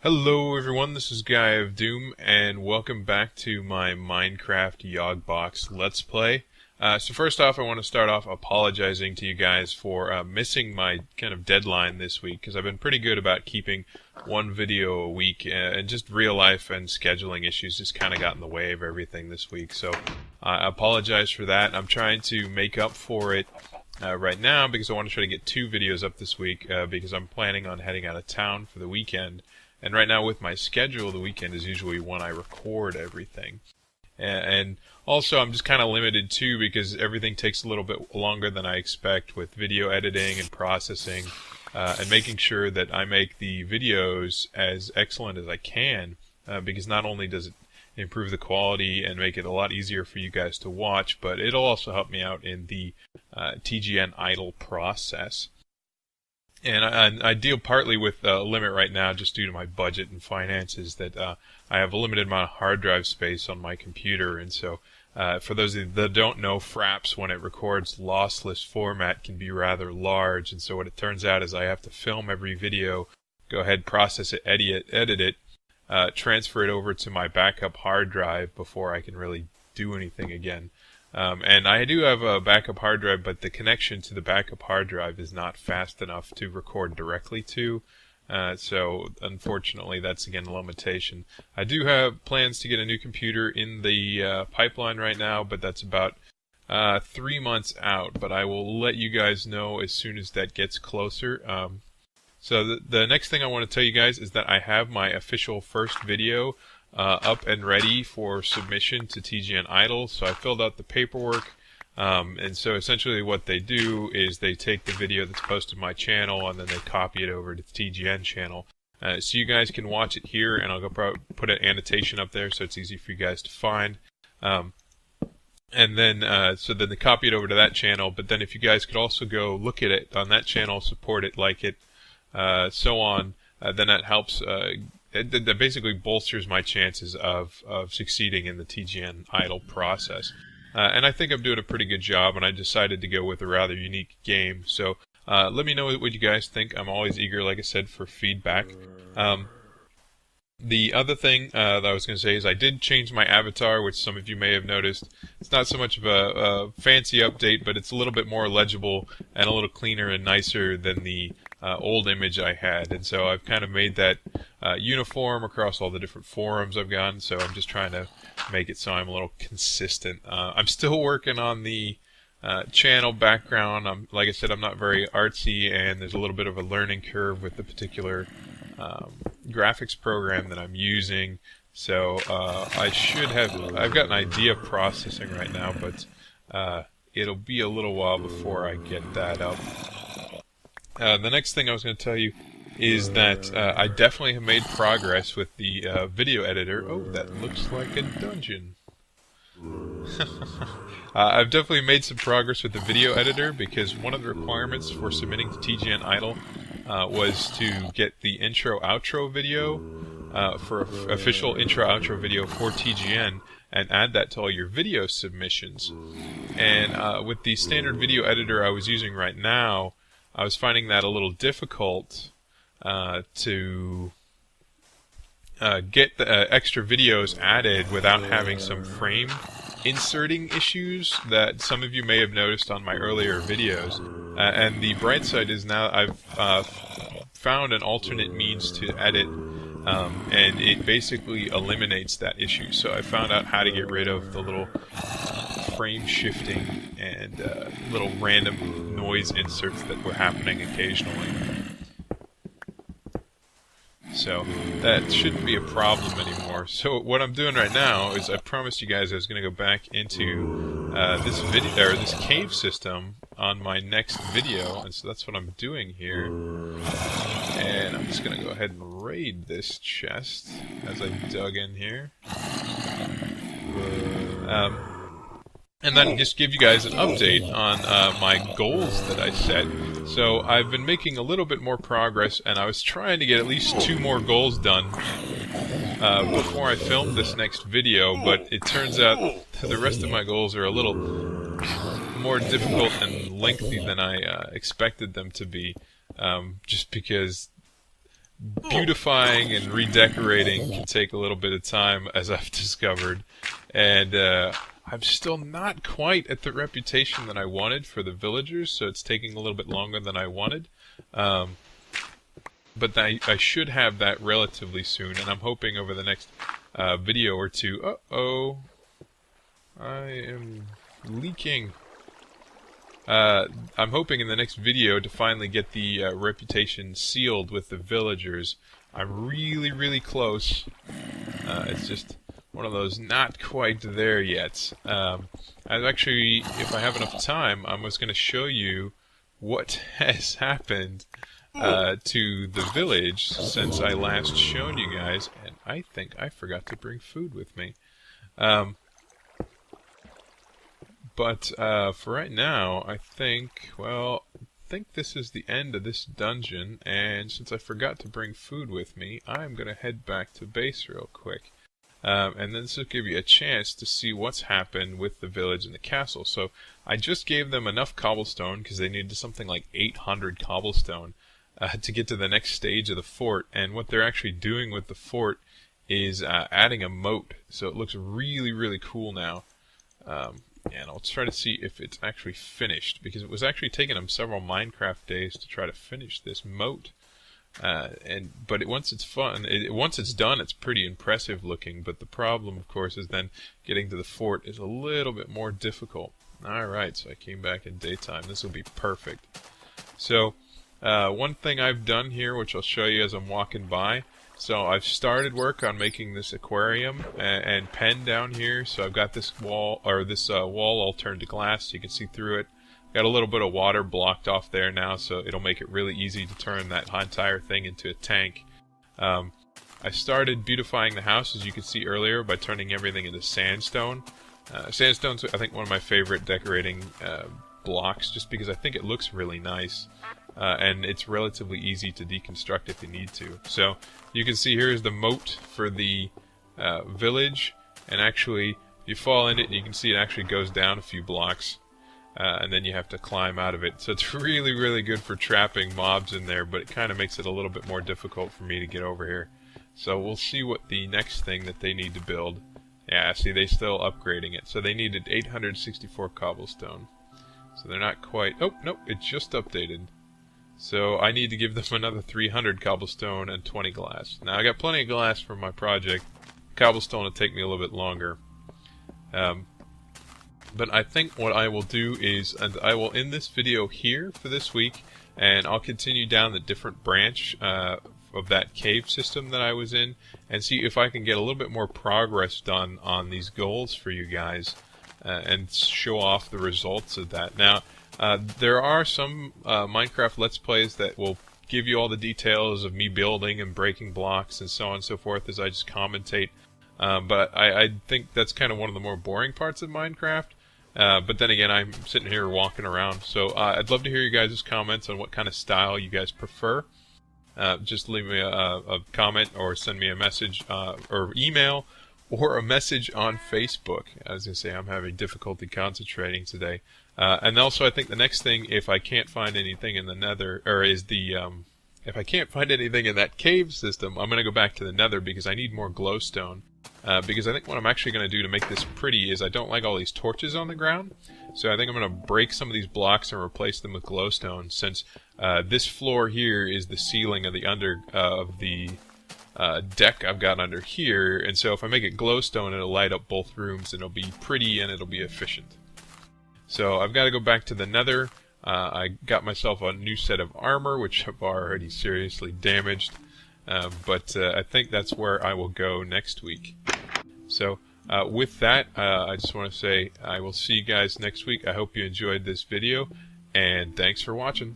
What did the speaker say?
Hello everyone, this is Guyofdoom, and welcome back to my Minecraft Yogbox Let's Play. So first off, I want to start off apologizing to you guys for missing my kind of deadline this week, because I've been pretty good about keeping one video a week, and just real life and scheduling issues just kind of got in the way of everything this week. So I apologize for that. I'm trying to make up for it right now, because I want to try to get 2 videos up this week, because I'm planning on heading out of town for the weekend. And right now with my schedule, the weekend is usually when I record everything. And also I'm just kind of limited too, because everything takes a little bit longer than I expect with video editing and processing, and making sure that I make the videos as excellent as I can, because not only does it improve the quality and make it a lot easier for you guys to watch, but it'll also help me out in the TGN idle process. And I deal partly with a limit right now just due to my budget and finances, that I have a limited amount of hard drive space on my computer. And so for those that don't know, Fraps, when it records lossless format, can be rather large. And so what it turns out is I have to film every video, go ahead, process it, edit it, transfer it over to my backup hard drive before I can really do anything again. And I do have a backup hard drive, but the connection to the backup hard drive is not fast enough to record directly to. So unfortunately, that's again a limitation. I do have plans to get a new computer in the pipeline right now, but that's about 3 months out. But I will let you guys know as soon as that gets closer. So the next thing I want to tell you guys is that I have my official first video up and ready for submission to TGN Idle. So I filled out the paperwork, and so essentially what they do is they take the video that's posted on my channel and then they copy it over to the TGN channel. So you guys can watch it here, and I'll go put an annotation up there so it's easy for you guys to find. And then so then they copy it over to that channel, but then if you guys could also go look at it on that channel, support it, like it, so on, then that helps. That basically bolsters my chances of succeeding in the TGN idle process. And I think I'm doing a pretty good job, and I decided to go with a rather unique game. So let me know what you guys think. I'm always eager, like I said, for feedback. The other thing that I was going to say is I did change my avatar, which some of you may have noticed. It's not so much of a fancy update, but it's a little bit more legible and a little cleaner and nicer than the old image I had. And so I've kind of made that uniform across all the different forums I've gotten. So I'm just trying to make it so I'm a little consistent. I'm still working on the channel background. Like I said, I'm not very artsy, and there's a little bit of a learning curve with the particular graphics program that I'm using. So I've got an idea processing right now, but it'll be a little while before I get that up. The next thing I was going to tell you is that I definitely have made progress with the video editor. Oh, that looks like a dungeon. I've definitely made some progress with the video editor, because one of the requirements for submitting to TGN Idle was to get the intro-outro video for official intro-outro video for TGN, and add that to all your video submissions. And with the standard video editor I was using right now, I was finding that a little difficult to get the extra videos added without having some frame inserting issues that some of you may have noticed on my earlier videos. And the bright side is now I've found an alternate means to edit, and it basically eliminates that issue. So I found out how to get rid of the little frame shifting and little random noise inserts that were happening occasionally. So that shouldn't be a problem anymore. So what I'm doing right now is I promised you guys I was going to go back into this cave system on my next video, and so that's what I'm doing here. And I'm just going to go ahead and raid this chest as I dug in here. And then just give you guys an update on my goals that I set. So I've been making a little bit more progress, and I was trying to get at least 2 more goals done before I filmed this next video, but it turns out the rest of my goals are a little more difficult and lengthy than I expected them to be, just because beautifying and redecorating can take a little bit of time, as I've discovered, and I'm still not quite at the reputation that I wanted for the villagers, so it's taking a little bit longer than I wanted. But I should have that relatively soon, and I'm hoping over the next video or two. Uh-oh, I am leaking. I'm hoping in the next video to finally get the reputation sealed with the villagers. I'm really, really close. It's just one of those not quite there yet. I actually, if I have enough time, I was going to show you what has happened to the village since I last shown you guys, and I think I forgot to bring food with me. But for right now, I think this is the end of this dungeon, and since I forgot to bring food with me, I'm going to head back to base real quick. And then this will give you a chance to see what's happened with the village and the castle. So I just gave them enough cobblestone, because they needed something like 800 cobblestone to get to the next stage of the fort. And what they're actually doing with the fort is adding a moat, so it looks really, really cool now. And I'll try to see if it's actually finished, because it was actually taking them several Minecraft days to try to finish this moat. But once it's done, it's pretty impressive looking. But the problem, of course, is then getting to the fort is a little bit more difficult. Alright, so I came back in daytime. This will be perfect. So, one thing I've done here, which I'll show you as I'm walking by. So I've started work on making this aquarium and pen down here. So I've got this wall all turned to glass, so you can see through it. Got a little bit of water blocked off there now, so it'll make it really easy to turn that entire thing into a tank. I started beautifying the house, as you could see earlier, by turning everything into sandstone. Sandstone's, I think, one of my favorite decorating blocks, just because I think it looks really nice. And it's relatively easy to deconstruct if you need to. So you can see here is the moat for the village, and actually if you fall in it, you can see it actually goes down a few blocks, and then you have to climb out of it. So it's really, really good for trapping mobs in there, but it kind of makes it a little bit more difficult for me to get over here. So we'll see what the next thing that they need to build. Yeah, see, they're still upgrading it. So they needed 864 cobblestone. So they're not quite... Oh, nope, it just updated. So I need to give them another 300 cobblestone and 20 glass. Now I got plenty of glass for my project. Cobblestone will take me a little bit longer. But I think what I will do is, and I will end this video here for this week, and I'll continue down the different branch of that cave system that I was in, and see if I can get a little bit more progress done on these goals for you guys, and show off the results of that. Now, there are some Minecraft Let's Plays that will give you all the details of me building and breaking blocks and so on and so forth as I just commentate. But I think that's kind of one of the more boring parts of Minecraft. But then again, I'm sitting here walking around. So I'd love to hear you guys' comments on what kind of style you guys prefer. Just leave me a comment or send me a message or email or a message on Facebook. As I say, I'm having difficulty concentrating today. And also, I think the next thing, if I can't find anything in the Nether, or if I can't find anything in that cave system, I'm going to go back to the Nether because I need more glowstone. Because I think what I'm actually going to do to make this pretty is I don't like all these torches on the ground. So I think I'm going to break some of these blocks and replace them with glowstone, since this floor here is the ceiling of the deck I've got under here. And so if I make it glowstone, it'll light up both rooms, and it'll be pretty and it'll be efficient. So I've got to go back to the Nether. I got myself a new set of armor, which I've already seriously damaged. But I think that's where I will go next week. So with that, I just want to say I will see you guys next week. I hope you enjoyed this video, and thanks for watching.